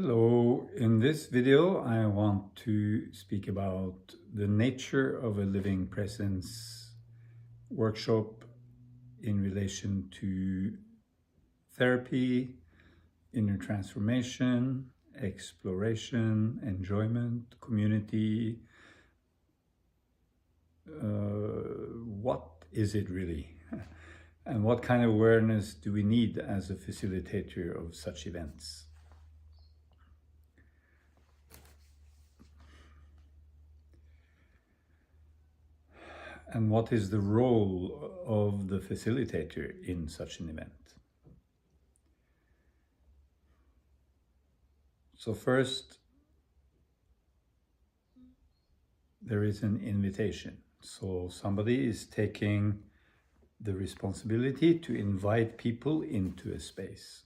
Hello, in this video I want to speak about the nature of a living presence workshop in relation to therapy, inner transformation, exploration, enjoyment, community. What is it really? And what kind of awareness do we need as a facilitator of such events? And what is the role of the facilitator in such an event? So first, there is an invitation. So somebody is taking the responsibility to invite people into a space.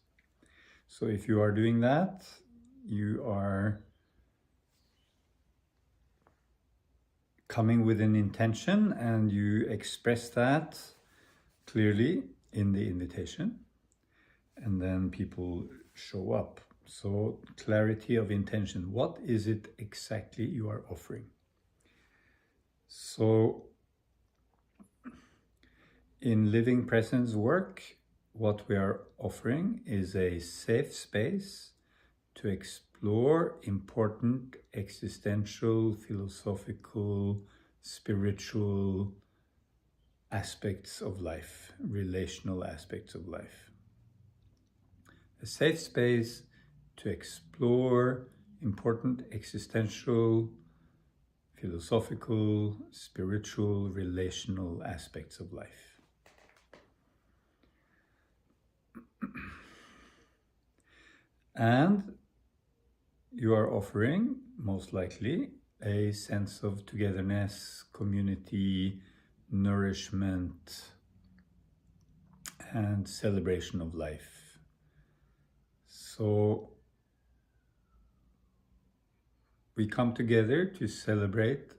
So if you are doing that, you are coming with an intention and you express that clearly in the invitation, and then people show up. So clarity of intention. What is it exactly you are offering? So in living presence work, what we are offering is a safe space to explore important existential, philosophical, spiritual aspects of life, relational aspects of life. A safe space to explore important existential, philosophical, spiritual, relational aspects of life. And you are offering, most likely, a sense of togetherness, community, nourishment, and celebration of life. So we come together to celebrate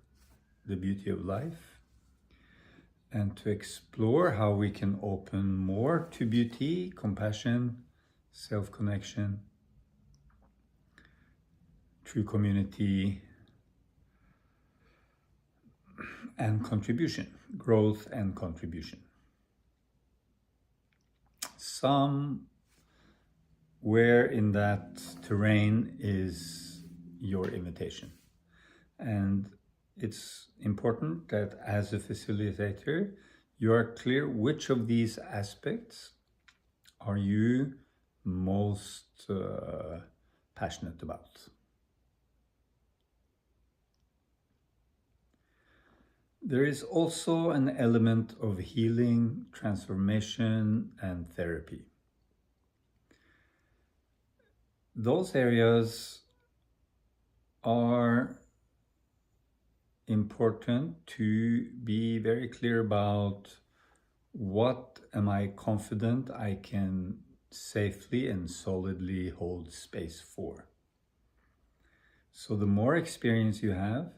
the beauty of life and to explore how we can open more to beauty, compassion, self-connection, true community, and contribution, growth and contribution. Somewhere in that terrain is your invitation. And it's important that as a facilitator, you are clear which of these aspects are you most passionate about. There is also an element of healing, transformation, and therapy. Those areas are important to be very clear about. What am I confident I can safely and solidly hold space for? So the more experience you have,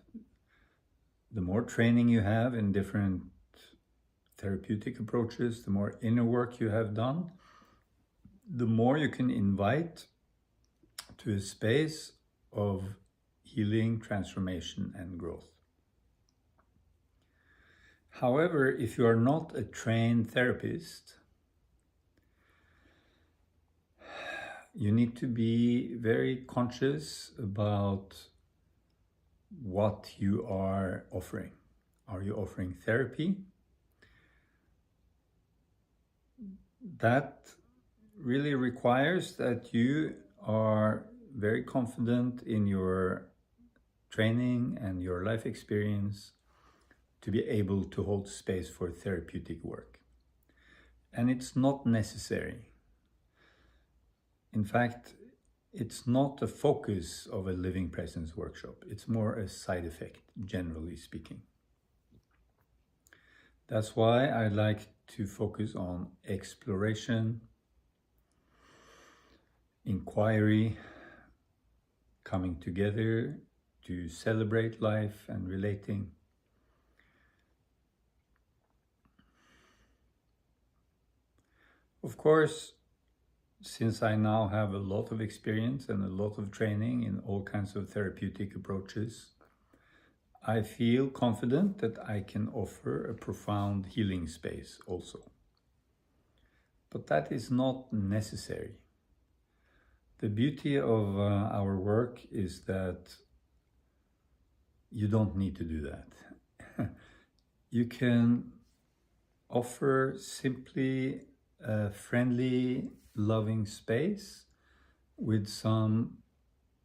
the more training you have in different therapeutic approaches, the more inner work you have done, the more you can invite to a space of healing, transformation, and growth. However, if you are not a trained therapist, you need to be very conscious about what you are offering. Are you offering therapy? That really requires that you are very confident in your training and your life experience to be able to hold space for therapeutic work. And it's not necessary. In fact, it's not a focus of a living presence workshop. It's more a side effect, generally speaking. That's why I like to focus on exploration, inquiry, coming together to celebrate life and relating. Of course, Since I now have a lot of experience and a lot of training in all kinds of therapeutic approaches, I feel confident that I can offer a profound healing space also. But that is not necessary. The beauty of our work is that you don't need to do that. You can offer simply a friendly, loving space with some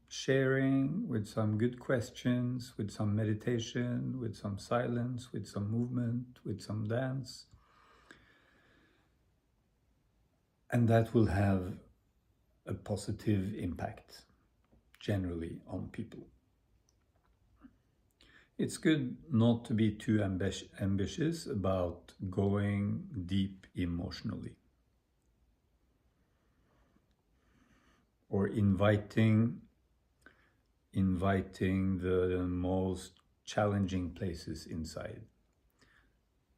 sharing, with some good questions, with some meditation, with some silence, with some movement, with some dance. And that will have a positive impact generally on people. It's good not to be too ambitious about going deep emotionally or inviting the most challenging places inside,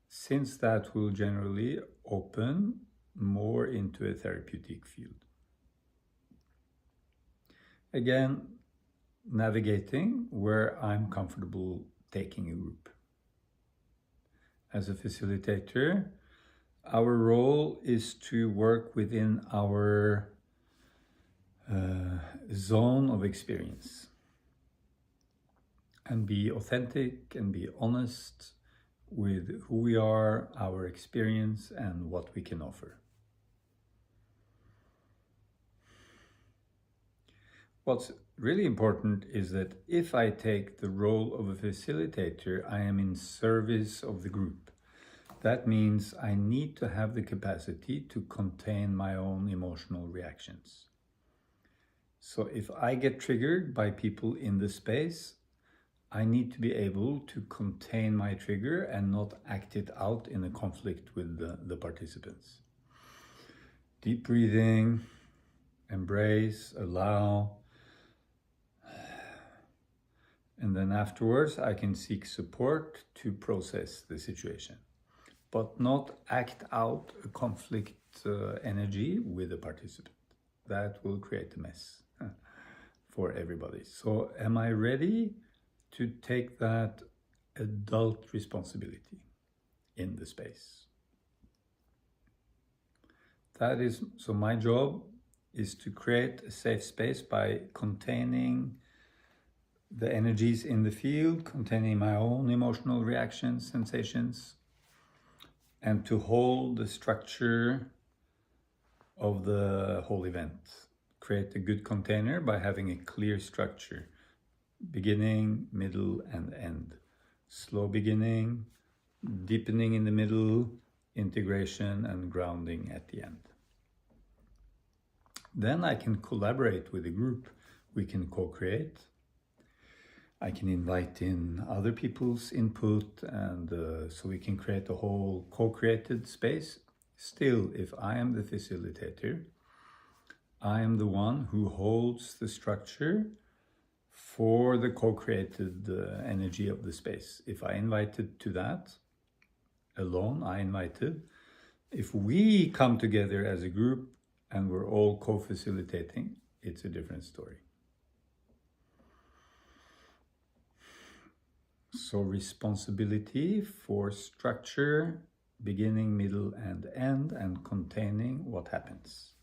since that will generally open more into a therapeutic field. Again, navigating where I'm comfortable taking a group. As a facilitator, our role is to work within our zone of experience and be authentic and be honest with who we are, our experience, and what we can offer. What's really important is that if I take the role of a facilitator, I am in service of the group. That means I need to have the capacity to contain my own emotional reactions. So if I get triggered by people in the space, I need to be able to contain my trigger and not act it out in a conflict with the participants. Deep breathing, embrace, allow, and then afterwards I can seek support to process the situation, but not act out a conflict energy with the participant. That will create a mess for everybody. So am I ready to take that adult responsibility in the space? So my job is to create a safe space by containing the energies in the field, containing my own emotional reactions, sensations, and to hold the structure of the whole event. Create a good container by having a clear structure, beginning, middle, and end. Slow beginning, deepening in the middle, integration, and grounding at the end. Then I can collaborate with the group. We can co-create. I can invite in other people's input, and so we can create a whole co-created space. Still, if I am the facilitator, I am the one who holds the structure for the co-created energy of the space. If I invited to that, alone, I invited. If we come together as a group and we're all co-facilitating, it's a different story. So responsibility for structure, beginning, middle, and end, and containing what happens.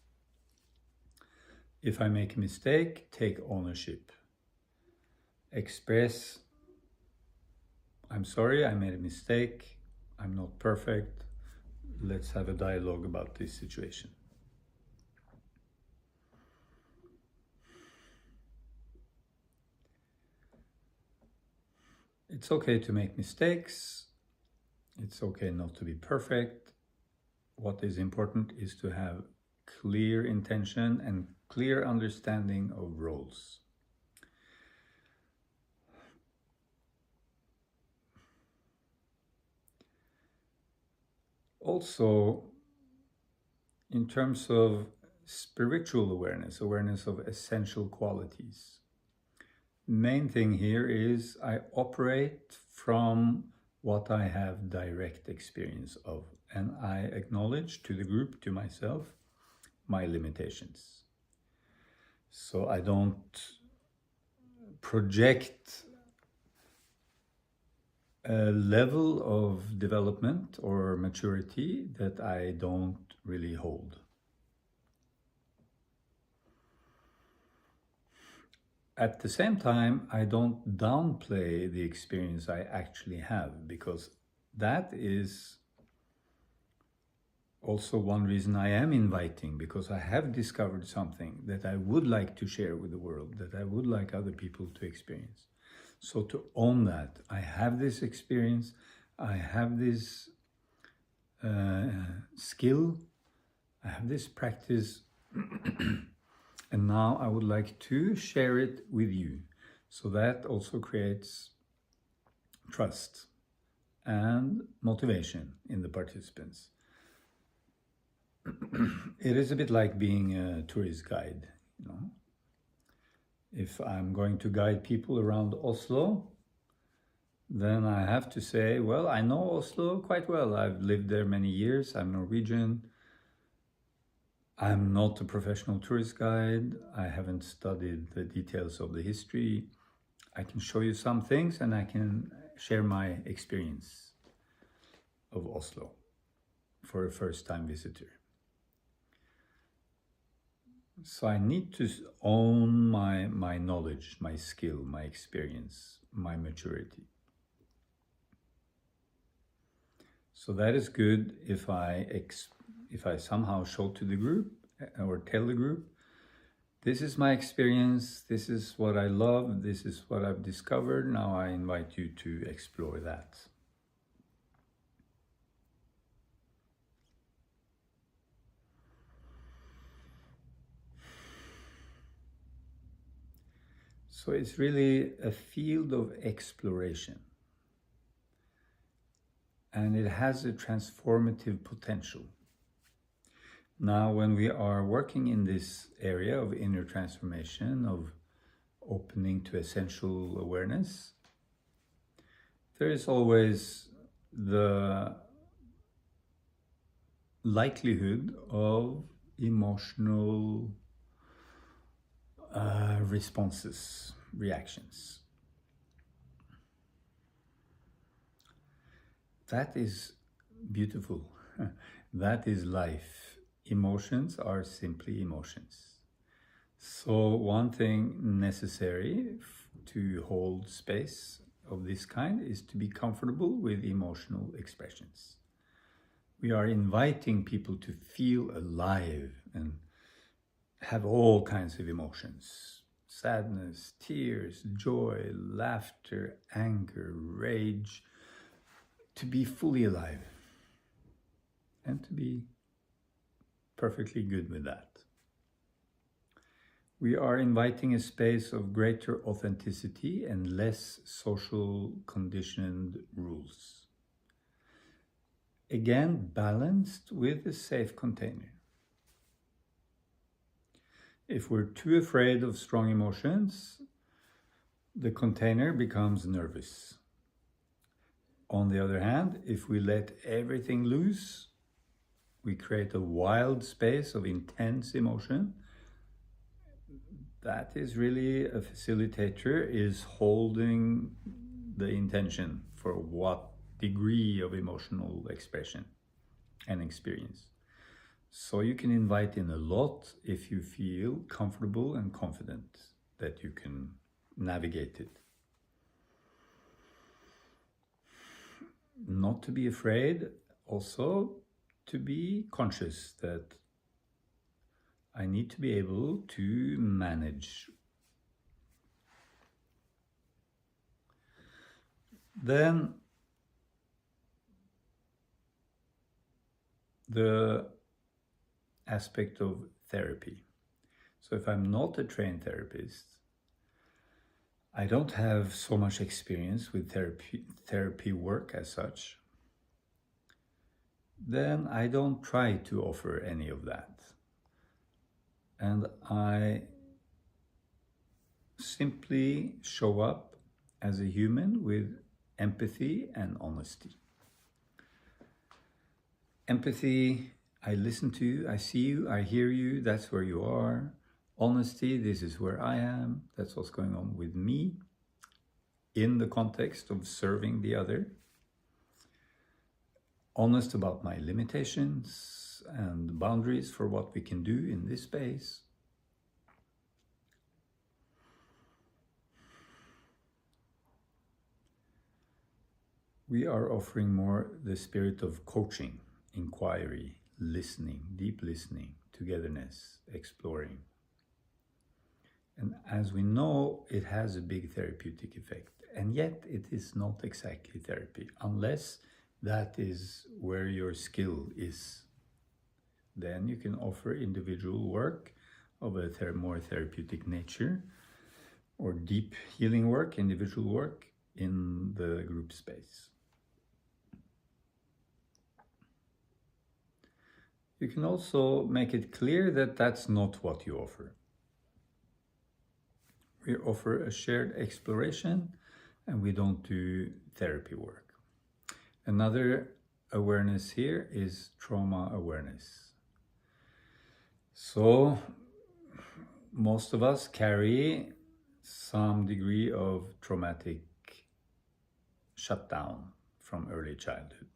If I make a mistake, take ownership. Express, I'm sorry, I made a mistake, I'm not perfect, let's have a dialogue about this situation. It's okay to make mistakes. It's okay not to be perfect. What is important is to have clear intention and clear understanding of roles. Also, in terms of spiritual awareness, awareness of essential qualities, main thing here is I operate from what I have direct experience of, and I acknowledge to the group, to myself, my limitations. So I don't project a level of development or maturity that I don't really hold. At the same time, I don't downplay the experience I actually have, because that is also one reason I am inviting, because I have discovered something that I would like to share with the world, that I would like other people to experience. So to own that, I have this experience, I have this skill, I have this practice, and now I would like to share it with you. So that also creates trust and motivation in the participants. It is a bit like being a tourist guide, you know. If I'm going to guide people around Oslo, then I have to say, well, I know Oslo quite well. I've lived there many years. I'm Norwegian. I'm not a professional tourist guide. I haven't studied the details of the history. I can show you some things and I can share my experience of Oslo for a first-time visitor. So I need to own my knowledge, my skill, my experience, my maturity. So that is good if I somehow show to the group or tell the group, this is my experience, this is what I love, this is what I've discovered, now I invite you to explore that. So it's really a field of exploration. And it has a transformative potential. Now, when we are working in this area of inner transformation, of opening to essential awareness, there is always the likelihood of emotional responses, reactions. That is beautiful. That is life. Emotions are simply emotions. So one thing necessary to hold space of this kind is to be comfortable with emotional expressions. We are inviting people to feel alive and have all kinds of emotions. Sadness, tears, joy, laughter, anger, rage. To be fully alive and to be perfectly good with that. We are inviting a space of greater authenticity and less social conditioned rules. Again, balanced with a safe container. If we're too afraid of strong emotions, the container becomes nervous. On the other hand, if we let everything loose, we create a wild space of intense emotion. That is really a facilitator is holding the intention for what degree of emotional expression and experience. So you can invite in a lot if you feel comfortable and confident that you can navigate it. Not to be afraid, also to be conscious that I need to be able to manage. Then the aspect of therapy. So if I'm not a trained therapist, I don't have so much experience with therapy work as such, then I don't try to offer any of that. And I simply show up as a human with empathy and honesty. Empathy I listen to you, I see you, I hear you, that's where you are. Honesty, this is where I am, that's what's going on with me in the context of serving the other. Honest about my limitations and boundaries for what we can do in this space. We are offering more the spirit of coaching, inquiry, listening, deep listening, togetherness, exploring. And as we know, it has a big therapeutic effect. And yet it is not exactly therapy, unless that is where your skill is. Then you can offer individual work of a more therapeutic nature, or deep healing work, individual work in the group space. You can also make it clear that that's not what you offer. We offer a shared exploration and we don't do therapy work. Another awareness here is trauma awareness. So most of us carry some degree of traumatic shutdown from early childhood,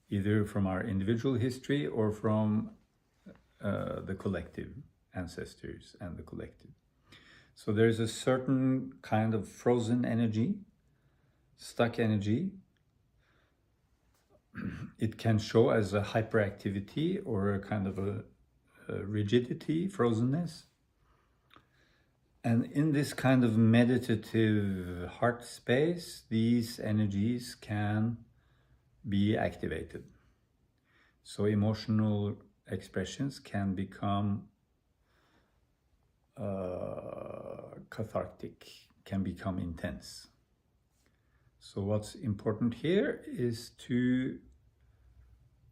either from our individual history or from the collective ancestors and the collective. So there's a certain kind of frozen energy, stuck energy. It can show as a hyperactivity or a kind of a rigidity, frozenness. And in this kind of meditative heart space, these energies can be activated. So emotional expressions can become cathartic, can become intense. So what's important here is to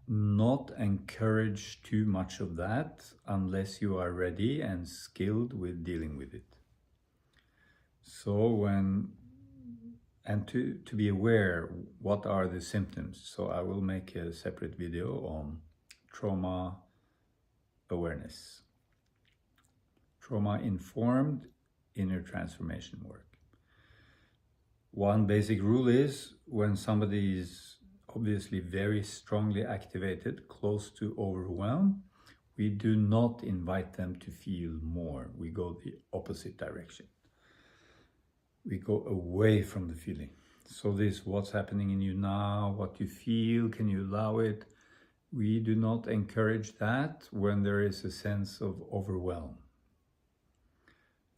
not encourage too much of that unless you are ready and skilled with dealing with it. So to be aware what are the symptoms. So I will make a separate video on trauma awareness. Trauma-informed inner transformation work. One basic rule is when somebody is obviously very strongly activated, close to overwhelm, we do not invite them to feel more. We go the opposite direction. We go away from the feeling. So this, what's happening in you now, what you feel, can you allow it? We do not encourage that when there is a sense of overwhelm.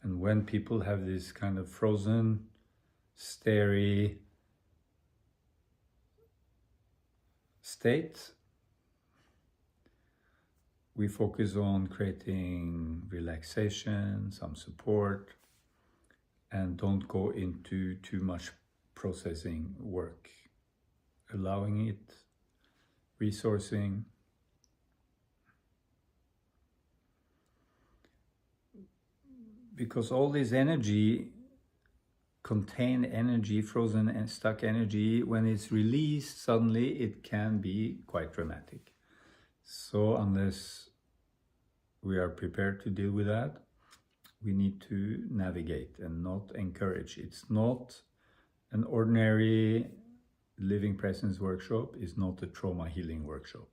And when people have this kind of frozen, starry state, we focus on creating relaxation, some support, and don't go into too much processing work. Allowing it, resourcing. Because all this energy, contained energy, frozen and stuck energy, when it's released, suddenly it can be quite dramatic. So unless we are prepared to deal with that, we need to navigate and not encourage. It's not an ordinary living presence workshop, it's not a trauma healing workshop.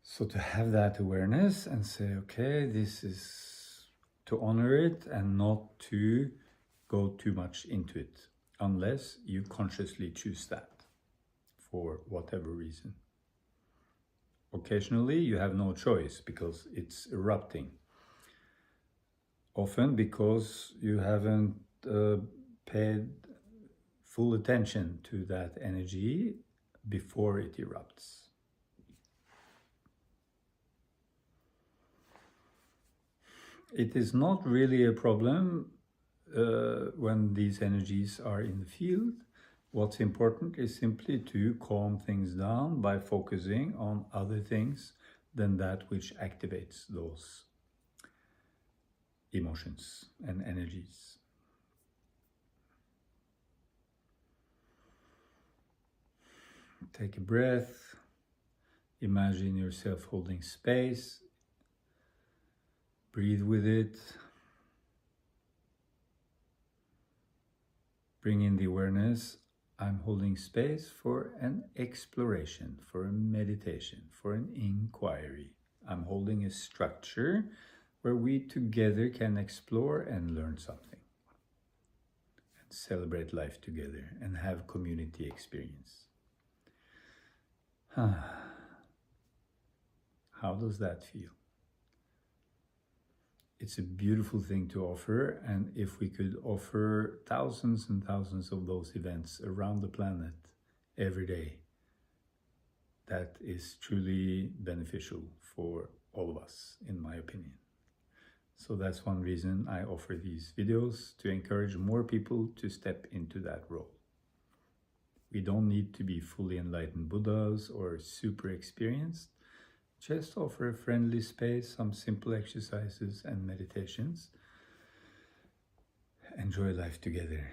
So to have that awareness and say, okay, this is to honor it and not to go too much into it, unless you consciously choose that for whatever reason. Occasionally you have no choice because it's erupting. Often because you haven't paid full attention to that energy before it erupts. It is not really a problem when these energies are in the field. What's important is simply to calm things down by focusing on other things than that which activates those emotions and energies. Take a breath, Imagine yourself holding space. Breathe with it. Bring in the awareness. I'm holding space for an exploration, for a meditation, for an inquiry. I'm holding a structure where we together can explore and learn something, and celebrate life together and have community experience. How does that feel? It's a beautiful thing to offer, and if we could offer thousands and thousands of those events around the planet every day, that is truly beneficial for all of us, in my opinion. So that's one reason I offer these videos, to encourage more people to step into that role. We don't need to be fully enlightened Buddhas or super experienced. Just offer a friendly space, some simple exercises and meditations. Enjoy life together.